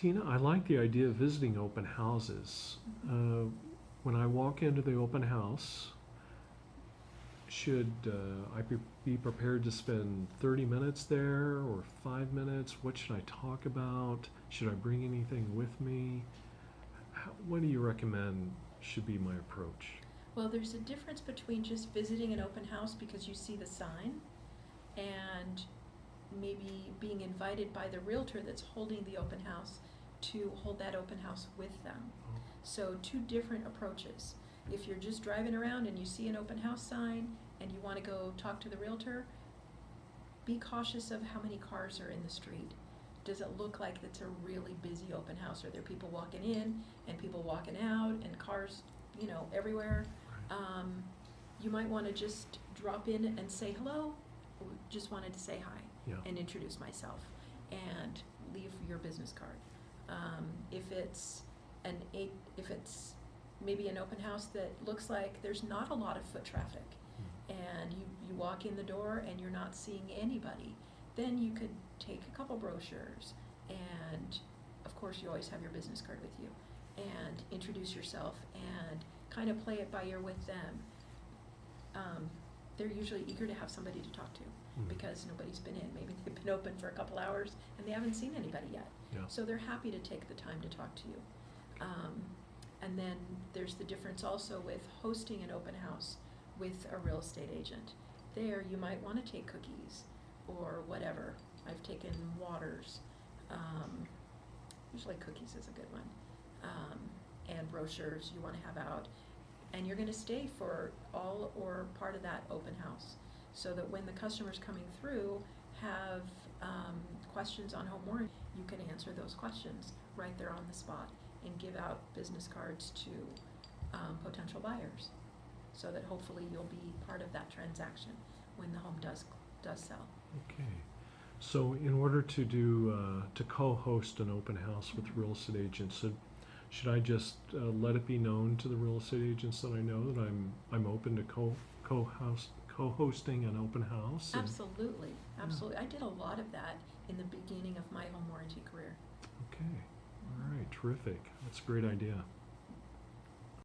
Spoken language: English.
Tina, I like the idea of visiting open houses. When I walk into the open house, should I be prepared to spend 30 minutes there or 5 minutes? What should I talk about? Should I bring anything with me? What do you recommend should be my approach? Well, there's a difference between just visiting an open house because you see the sign and maybe being invited by the realtor that's holding the open house to hold that open house with them. So two different approaches. If you're just driving around and you see an open house sign and you want to go talk to the realtor, be cautious of how many cars are in the street. Does it look like it's a really busy open house? Are there people walking in and people walking out and cars, everywhere? You might want to just drop in and say hello. Just wanted to say hi Yeah. and introduce myself and leave your business card. If it's maybe an open house that looks like there's not a lot of foot traffic, and you walk in the door and you're not seeing anybody, then you could take a couple brochures, and of course you always have your business card with you, and introduce yourself and kind of play it by ear with them. They're usually eager to have somebody to talk to because nobody's been in. Maybe they've been open for a couple hours and they haven't seen anybody yet. Yeah. So they're happy to take the time to talk to you. And then there's the difference also with hosting an open house with a real estate agent. There you might want to take cookies or whatever. I've taken waters. Usually cookies is a good one. And brochures you want to have out. And you're going to stay for all or part of that open house so that when the customers coming through have questions on home warranty, you can answer those questions right there on the spot and give out business cards to potential buyers so that hopefully you'll be part of that transaction when the home does sell. Okay. So in order to do to co-host an open house with real estate agents, should I just let it be known to the real estate agents that I know that I'm open to co-hosting an open house? Absolutely. I did a lot of that in the beginning of my home warranty career. Okay. All right. Terrific. That's a great idea.